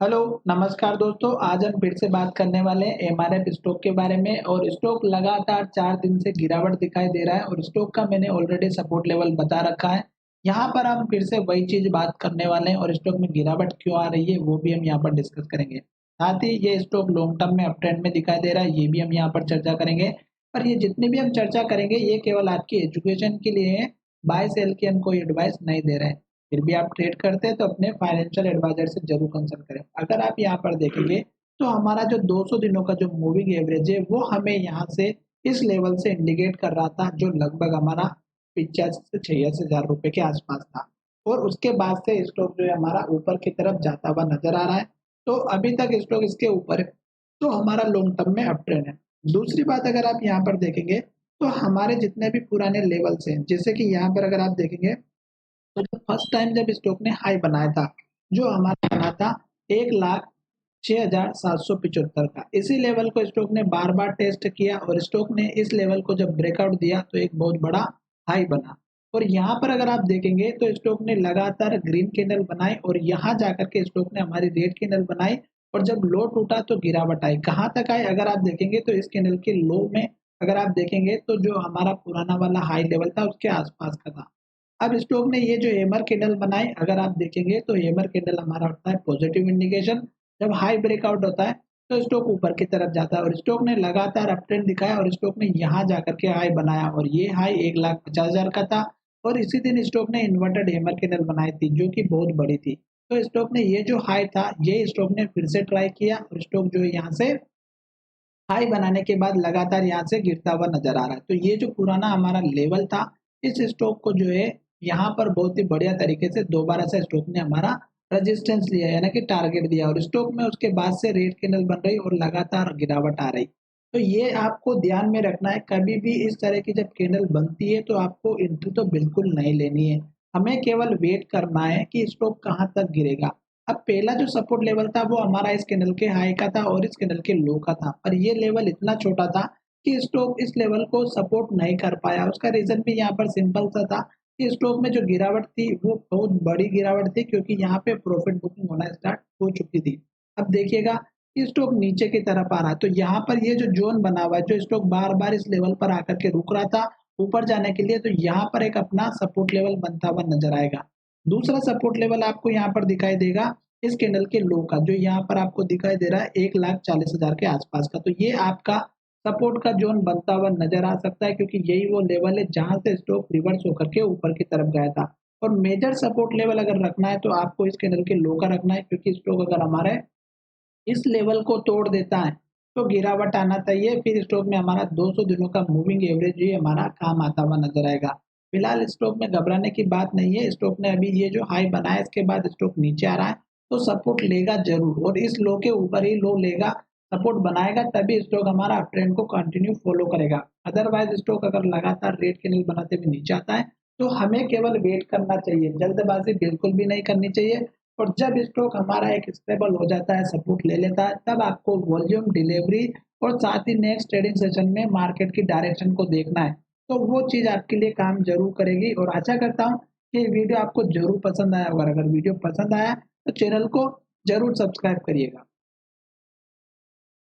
Hello, नमस्कार दोस्तों। आज हम फिर से बात करने वाले हैं एमआरएफ स्टॉक के बारे में और स्टॉक लगातार 4 दिन से गिरावट दिखाई दे रहा है और स्टॉक का मैंने ऑलरेडी सपोर्ट लेवल बता रखा है। यहाँ पर हम फिर से वही चीज़ बात करने वाले हैं और स्टॉक में गिरावट क्यों आ रही है वो भी हम यहाँ पर डिस्कस करेंगे। साथ ही ये स्टॉक लॉन्ग टर्म में अप ट्रेंड में दिखाई दे रहा है, ये भी हम यहाँ पर चर्चा करेंगे। पर ये जितनी भी हम चर्चा करेंगे ये केवल आपकी एजुकेशन के लिए है, बाय सेल की हम कोई एडवाइस नहीं दे रहे हैं। फिर भी आप ट्रेड करते हैं तो अपने फाइनेंशियल एडवाइजर से जरूर कंसल्ट करें। अगर आप यहाँ पर देखेंगे तो हमारा जो 200 दिनों का जो मूविंग एवरेज है वो हमें यहाँ से इस लेवल से इंडिकेट कर रहा था, जो लगभग हमारा 85 से 86 हजार रुपए के आसपास था। और उसके बाद से स्टॉक जो है हमारा ऊपर की तरफ जाता हुआ नजर आ रहा है। तो अभी तक स्टॉक इसके ऊपर है, तो हमारा लॉन्ग टर्म में अप ट्रेंड है। दूसरी बात, अगर आप यहाँ पर देखेंगे तो हमारे जितने भी पुराने लेवल्स हैं, जैसे कि यहाँ पर अगर आप देखेंगे तो जो फर्स्ट टाइम जब स्टॉक ने हाई बनाया था, जो हमारा बना था 1,06,775 का, इसी लेवल को स्टॉक ने बार बार टेस्ट किया और स्टॉक ने इस लेवल को जब ब्रेकआउट दिया तो एक बहुत बड़ा हाई बना। और यहाँ पर अगर आप देखेंगे तो स्टॉक ने लगातार ग्रीन कैंडल बनाई और यहाँ जाकर के स्टॉक ने हमारी रेड कैंडल बनाई और जब लो टूटा तो गिरावट आई। कहाँ तक आई अगर आप देखेंगे तो इस कैंडल के लो में अगर आप देखेंगे तो जो हमारा पुराना वाला हाई लेवल था उसके आसपास का था। अब स्टॉक ने ये जो हैमर कैंडल बनाई, अगर आप देखेंगे तो हैमर कैंडल हमारा होता है पॉजिटिव इंडिकेशन। जब हाई ब्रेकआउट होता है तो स्टॉक ऊपर की तरफ जाता है और स्टॉक ने लगातार अप ट्रेंड दिखाया और स्टॉक ने यहाँ जाकर के हाई बनाया और ये हाई 1,50,000 का था। और इसी दिन स्टॉक ने इन्वर्टेड हैमर कैंडल बनाई थी जो कि बहुत बड़ी थी। तो स्टॉक ने ये जो हाई था ये स्टॉक ने फिर से ट्राई किया और स्टॉक जो है यहाँ से हाई बनाने के बाद लगातार यहाँ से गिरता हुआ नजर आ रहा है। तो ये जो पुराना हमारा लेवल था, इस स्टॉक को जो है यहाँ पर बहुत ही बढ़िया तरीके से दोबारा से स्टॉक ने हमारा रेजिस्टेंस लिया, यानी कि टारगेट दिया और स्टॉक में उसके बाद से रेड कैंडल बन रही और लगातार गिरावट आ रही। तो ये आपको ध्यान में रखना है, कभी भी इस तरह की जब कैंडल बनती है तो आपको एंट्री तो बिल्कुल नहीं लेनी है। हमें केवल वेट करना है कि स्टॉक कहाँ तक गिरेगा। अब पहला जो सपोर्ट लेवल था वो हमारा इस कैंडल के हाई का था और इस कैंडल के लो का था, पर ये लेवल इतना छोटा था कि स्टॉक इस लेवल को सपोर्ट नहीं कर पाया। उसका रीजन भी यहाँ पर सिंपल सा था कि स्टॉक में जो गिरावट थी वो बहुत बड़ी गिरावट थी, क्योंकि यहाँ पे प्रॉफिट बुकिंग होना स्टार्ट हो चुकी थी। अब देखिएगा कि स्टॉक नीचे की तरफ आ रहा है, तो यहाँ पर ये जो जोन बना हुआ है, जो स्टॉक बार बार इस लेवल पर आकर के रुक रहा था ऊपर जाने के लिए, तो यहाँ पर एक अपना सपोर्ट लेवल बनता हुआ नजर आएगा। दूसरा सपोर्ट लेवल आपको यहाँ पर दिखाई देगा इस कैंडल के लो का, जो यहाँ पर आपको दिखाई दे रहा है 1,40,000 के आसपास का। तो ये आपका सपोर्ट का जोन बनता हुआ नजर आ सकता है, क्योंकि यही वो लेवल है जहां से स्टॉक रिवर्स होकर के ऊपर की तरफ गया था। और मेजर सपोर्ट लेवल अगर रखना है तो आपको इस कैंडल के लो का रखना है, क्योंकि स्टॉक अगर हमारे इस लेवल को तोड़ देता है तो गिरावट आना चाहिए। फिर स्टॉक में हमारा 200 दिनों का मूविंग एवरेज भी हमारा काम आता हुआ नजर आएगा। फिलहाल स्टॉक में घबराने की बात नहीं है। स्टॉक ने अभी ये जो हाई बनाया इसके बाद स्टॉक नीचे आ रहा है तो सपोर्ट लेगा जरूर और इस लो के ऊपर ही लो लेगा, सपोर्ट बनाएगा, तभी स्टॉक हमारा अप ट्रेंड को कंटिन्यू फॉलो करेगा। अदरवाइज स्टॉक अगर लगातार रेड कैंडल बनाते हुए नीचे आता है तो हमें केवल वेट करना चाहिए, जल्दबाजी बिल्कुल भी नहीं करनी चाहिए। और जब स्टॉक हमारा एक स्टेबल हो जाता है, सपोर्ट ले लेता है, तब आपको वॉल्यूम डिलीवरी और साथ ही नेक्स्ट ट्रेडिंग सेशन में मार्केट की डायरेक्शन को देखना है। तो वो चीज़ आपके लिए काम ज़रूर करेगी और आशा करता हूँ कि वीडियो आपको ज़रूर पसंद आया होगा। अगर वीडियो पसंद आया तो चैनल को ज़रूर सब्सक्राइब करिएगा।